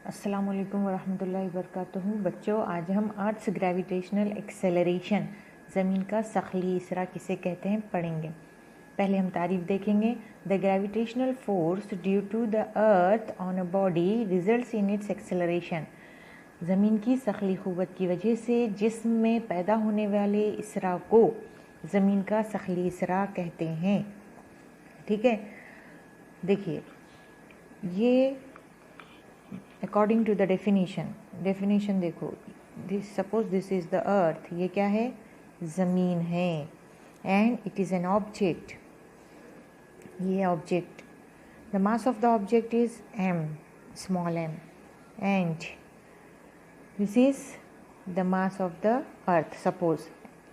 अस्सलाम वालेकुम वरहमतुल्लाहि वबरकातुहू। बच्चों, आज हम अर्थ ग्रेविटेशनल एक्सेलरेशन ज़मीन का सखली इसरा किसे कहते हैं पढ़ेंगे। पहले हम तारीफ देखेंगे। The gravitational force due to the earth on a body results in its acceleration. ज़मीन की सखली क़ुव्वत की वजह से जिस्म में पैदा होने वाले इसरा को ज़मीन का सखली इसरा कहते हैं। ठीक है, देखिए ये अकॉर्डिंग टू द डेफिनेशन देखो, suppose this is the earth, ये क्या है? ज़मीन है। And it is an object, ये object. The mass of the object is m, small m, and this is the mass of the earth. Suppose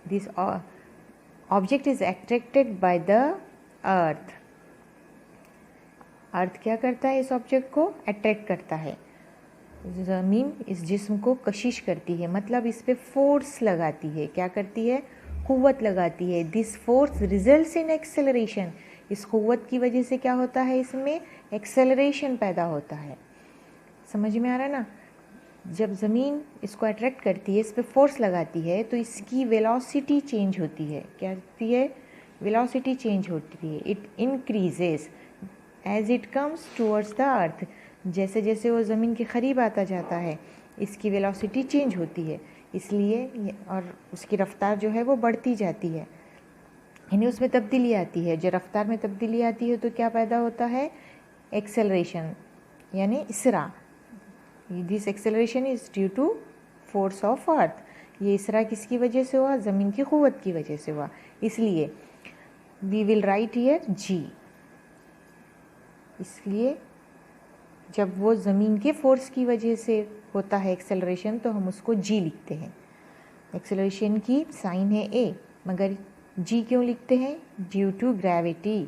this object is attracted by the earth. Earth क्या करता है? इस object को attract करता है। ज़मीन इस जिस्म को कशिश करती है, मतलब इस पे फोर्स लगाती है। क्या करती है? क़ुव्वत लगाती है। This force results in acceleration. इस क़ुव्वत की वजह से क्या होता है? इसमें एक्सेलरेशन पैदा होता है। समझ में आ रहा है ना? जब ज़मीन इसको अट्रैक्ट करती है, इस पे फोर्स लगाती है, तो इसकी वेलोसिटी चेंज होती है। क्या होती है? वेलोसिटी चेंज होती है। It increases as it comes towards the earth. जैसे जैसे वो ज़मीन के करीब आता जाता है, इसकी वेलोसिटी चेंज होती है, इसलिए और उसकी रफ़्तार जो है वो बढ़ती जाती है, यानी उसमें तब्दीली आती है। जब रफ़्तार में तब्दीली आती है तो क्या पैदा होता है? एक्सेलरेशन, यानी इसरा। This acceleration is due to force of earth. ये इसरा किसकी वजह से हुआ? ज़मीन की क़ुव्वत की वजह से हुआ। इसलिए वी विल राइट हियर जी। इसलिए जब वो ज़मीन के फोर्स की वजह से होता है एक्सेलरेशन, तो हम उसको जी लिखते हैं। एक्सेलरेशन की साइन है ए, मगर जी क्यों लिखते हैं? Due to gravity,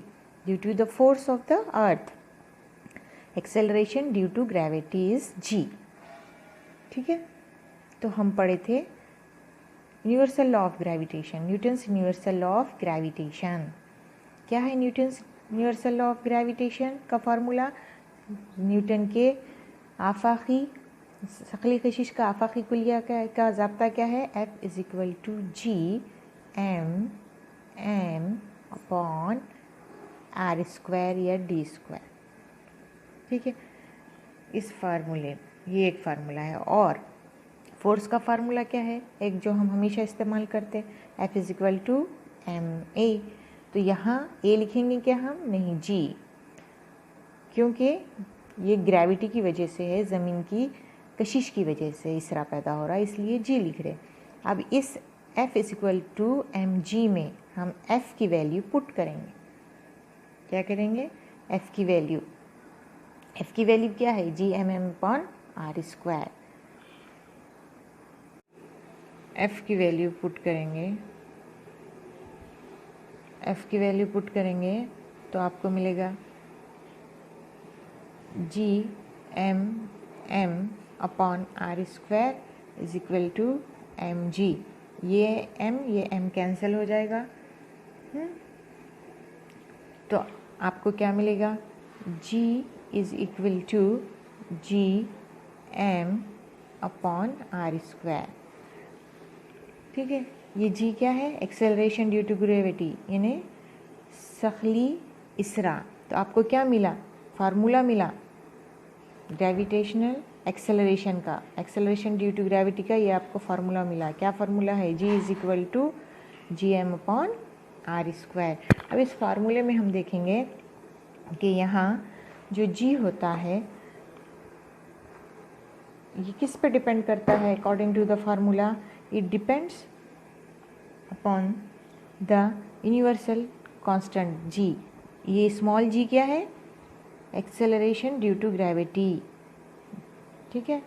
due to the force of the earth. Acceleration due to gravity is g. ठीक है, तो हम पढ़े थे universal law of gravitation, Newton's universal law of gravitation. क्या है Newton's universal law of gravitation का फार्मूला? न्यूटन के आफाकी सखली कशिश का आफाकी कुलिया का ज़ाब्ता क्या है? F is equal to G M M upon are square या डी स्क्वायर। ठीक है, इस फार्मूले, ये एक फार्मूला है। और फोर्स का फार्मूला क्या है? एक जो हम हमेशा इस्तेमाल करते हैं, F is equal to M A. तो यहाँ ए लिखेंगे क्या हम? नहीं, जी, क्योंकि ये ग्रेविटी की वजह से है, ज़मीन की कशिश की वजह से इसरा पैदा हो रहा है, इसलिए जी लिख रहे। अब इस F is equal to M G में हम F की वैल्यू पुट करेंगे। क्या करेंगे? F की वैल्यू क्या है? G M M upon are square. F की वैल्यू पुट करेंगे, तो आपको मिलेगा G M M upon are square is equal to M g. ये एम कैंसिल हो जाएगा। तो आपको क्या मिलेगा? G is equal to G M upon are square. ठीक है, ये जी क्या है? एक्सेलरेशन ड्यू टू ग्रेविटी, यानी सखली इसरा। तो आपको क्या मिला? फार्मूला मिला ग्रेविटेशनल एक्सेलरेशन का, एक्सेलरेशन ड्यू टू ग्रेविटी का। ये आपको फार्मूला मिला। क्या फार्मूला है? G is equal to G M upon are square. अब इस फार्मूले में हम देखेंगे कि यहाँ जो जी होता है ये किस पे डिपेंड करता है? According to the formula, it depends upon the universal constant G. ये स्मॉल जी क्या है? Acceleration due to gravity. ठीक है,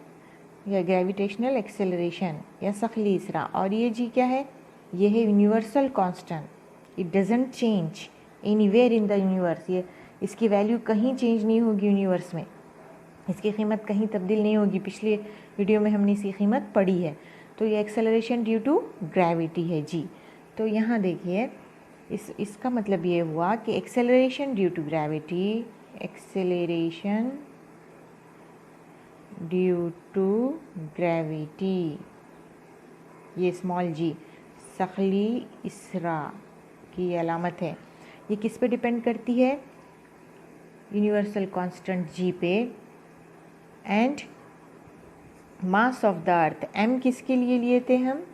या ग्रेविटेशनल एक्सेलरेशन या सखली इसरा। और ये जी क्या है? ये है universal constant. It doesn't change anywhere in the universe. ये इसकी वैल्यू कहीं चेंज नहीं होगी यूनिवर्स में, इसकी कीमत कहीं तब्दील नहीं होगी। पिछले वीडियो में हमने इसकी कीमत पढ़ी है। तो ये एक्सेलरेशन ड्यू टू ग्रेविटी है जी। तो यहाँ देखिए, इसका मतलब ये हुआ कि acceleration due to gravity, acceleration due to gravity, ये स्मॉल जी सखली इसरा की अलामत है। ये किस पे डिपेंड करती है? यूनिवर्सल कांस्टेंट जी पे। And mass of the earth, m किसके लिए लिए थे हम?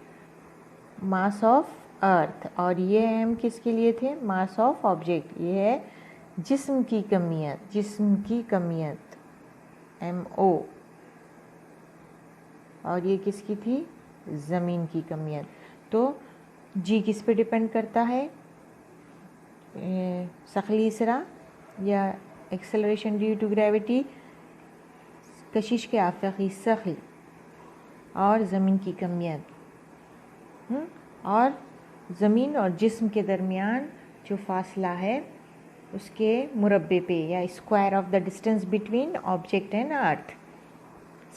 Mass of earth. और ये m किसके लिए थे? Mass of object. ये है जिस्म की कमियत, जिस्म की कमियत MO। और ये किसकी थी? ज़मीन की कमियत। तो जी किस पे डिपेंड करता है? सखली इसरा या एक्सेलरेशन ड्यू टू ग्रेविटी, कशिश के आफ़ाक़ी सखल और ज़मीन की कमियत। और ज़मीन और जिस्म के दरमियान जो फासला है उसके मुरब्बे पे या square of the distance between object and earth.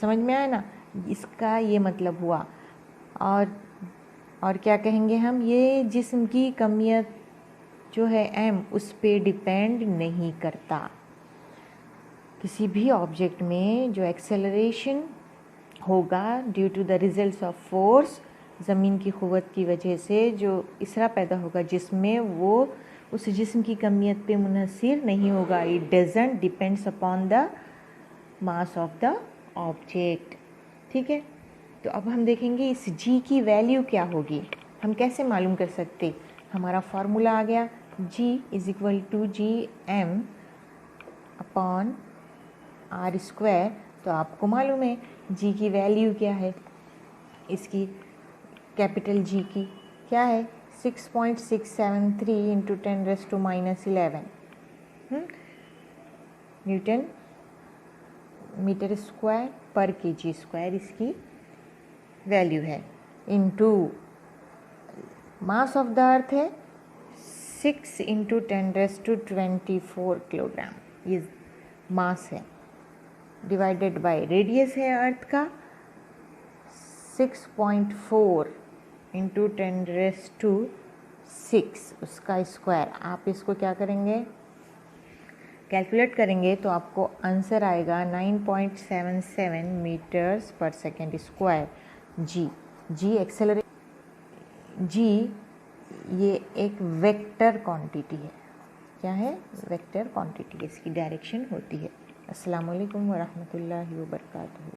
समझ में आया ना? इसका ये मतलब हुआ। और क्या कहेंगे हम? ये जिस्म की कमियत जो है m उस पे डिपेंड नहीं करता। किसी भी ऑब्जेक्ट में जो एक्सेलरेशन होगा due to the results of force, ज़मीन की क़ुव्वत की वजह से जो इसरा पैदा होगा जिसमें, वो उस जिस्म की कमियत पे मुनहसिर नहीं होगा। It doesn't depends upon the mass of the object. ठीक है, तो अब हम देखेंगे इस g की वैल्यू क्या होगी। हम कैसे मालूम कर सकते? हमारा फॉर्मूला आ गया, g is equal to G m upon are square. तो आपको मालूम है g की वैल्यू क्या है, इसकी कैपिटल G की क्या है? 6.673 इंटू 10⁻⁻11 न्यूटन मीटर स्क्वायर पर kg स्क्वायर इसकी वैल्यू है। इनटू मास ऑफ द अर्थ है 6 इंटू 10⁻24 किलोग्राम, ये मास है। डिवाइडेड बाय रेडियस है अर्थ का 6.4 इंटू 10⁻6, उसका स्क्वायर। आप इसको क्या करेंगे? कैलकुलेट करेंगे तो आपको आंसर आएगा 9.77 मीटर्स पर सेकेंड स्क्वायर। जी एक्सेलरेट, जी ये एक वेक्टर क्वांटिटी है। क्या है? वेक्टर क्वांटिटी, इसकी डायरेक्शन होती है। अस्सलाम वालेकुम व रहमतुल्लाहि व बरकातहू।